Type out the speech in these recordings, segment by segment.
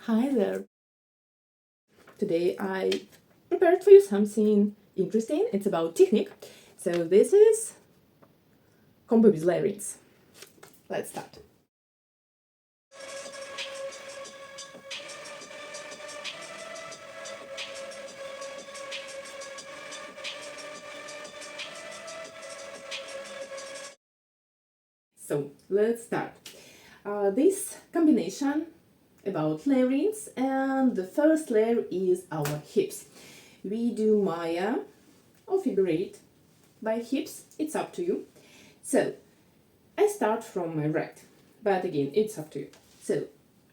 Hi there! Today I prepared for you something interesting. It's about technique. So this is combo with layerings. Let's start. So let's start. This combination about layerings, and the first layer is our hips. We do Maya or figure eight by hips. It's up to you. So I start from my right, but again, it's up to you. So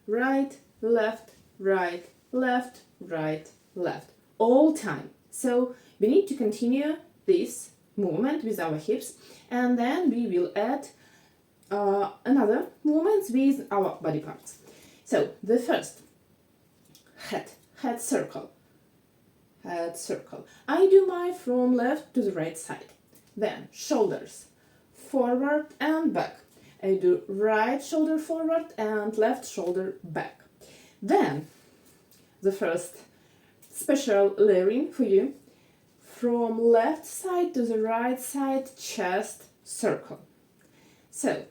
right, left, right, left, right, left, all time. So we need to continue this movement with our hips, and then we will add another movements with our body parts. So the first, head circle, head circle. I do mine from left to the right side. Then shoulders, forward and back. I do right shoulder forward and left shoulder back. Then the first special layering for you, from left side to the right side, chest circle. So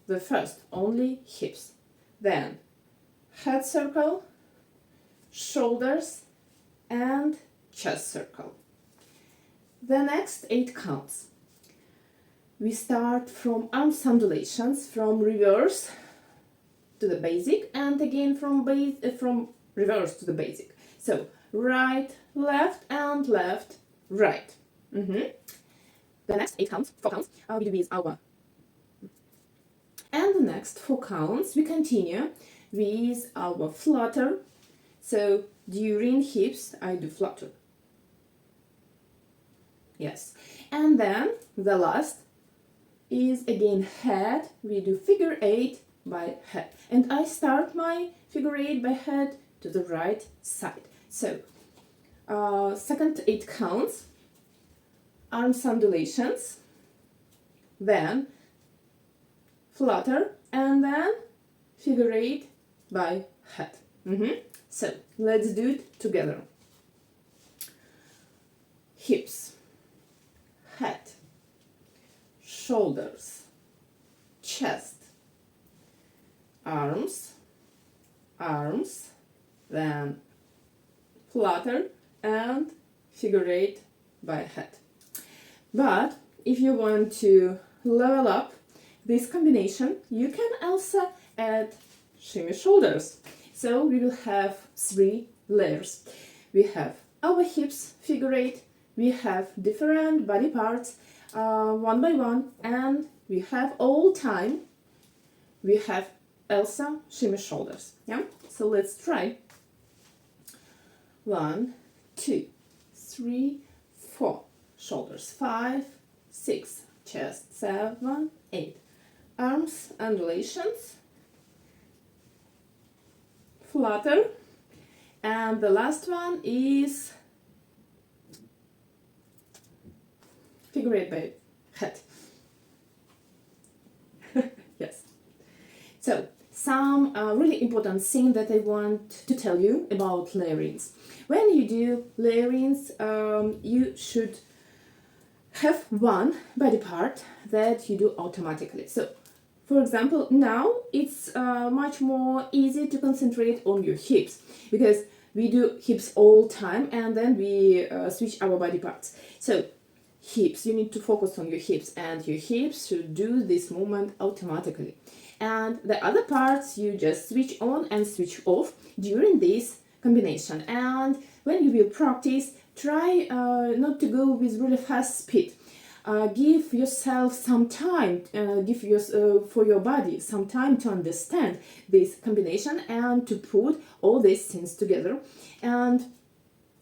the first only hips, then head circle, shoulders and chest circle. The next 8 counts. We start from arms undulations, from reverse to the basic, and again from reverse to the basic. So right, left, and left, right. The next 8 counts, 4 counts, we do with our. And the next 4 counts, we continue with our flutter. So during hips, I do flutter. Yes. And then the last is again head. We do figure 8 by head. And I start my figure 8 by head to the right side. So second 8 counts, arms undulations, then flutter, and then figure 8 by head. So let's do it together. Hips, head, shoulders, chest, arms, then flutter and figure 8 by head. But if you want to level up this combination, you can also add shimmy shoulders. So we will have 3 layers. We have our hips, figure 8, we have different body parts, one by one, and we have all time, we have also shimmy shoulders. Yeah, so let's try. 1, 2, 3, 4, shoulders 5, 6, chest 7, 8, arms undulations, flutter, and the last one is figure 8 by head. Yes. So some really important thing that I want to tell you about layerings. When you do layerings, you should have one body part that you do automatically. So for example, now it's much more easy to concentrate on your hips, because we do hips all time and then we switch our body parts. So hips, you need to focus on your hips, and your hips should do this movement automatically. And the other parts you just switch on and switch off during this combination. And when you will practice, try not to go with really fast speed. Give yourself some time, for your body some time to understand this combination and to put all these things together. And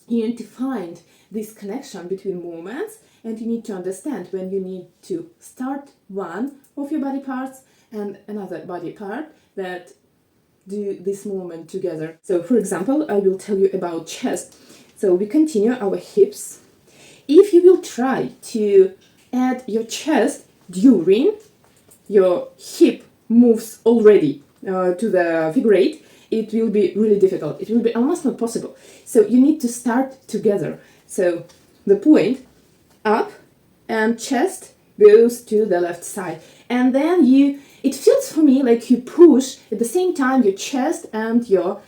you need to find this connection between movements, and you need to understand when you need to start one of your body parts and another body part that do this movement together. So for example, I will tell you about chest. So we continue our hips. If you will try to add your chest during your hip moves already to the figure 8, it will be really difficult. It will be almost not possible. So you need to start together. So the point up and chest goes to the left side. And then it feels for me like you push at the same time your chest and your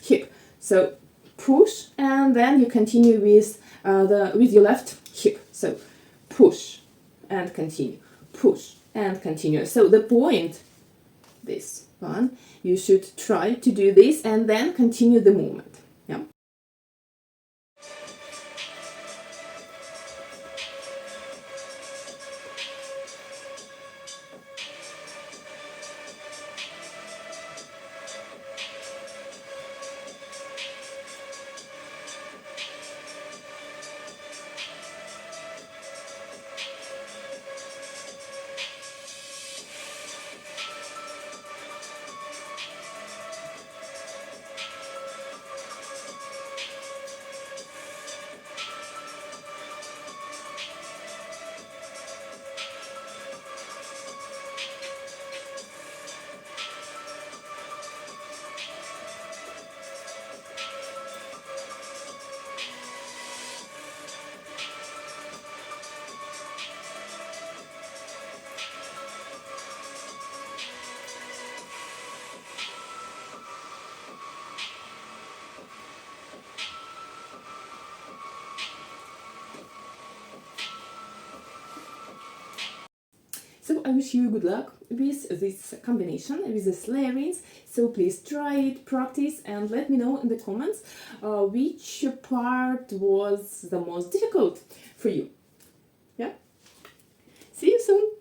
hip. So push, and then you continue with your left hip. So push and continue, push and continue. So the point, this one, you should try to do this and then continue the movement. Yeah. So I wish you good luck with this combination, with the layerings. So please try it, practice, and let me know in the comments which part was the most difficult for you. Yeah? See you soon!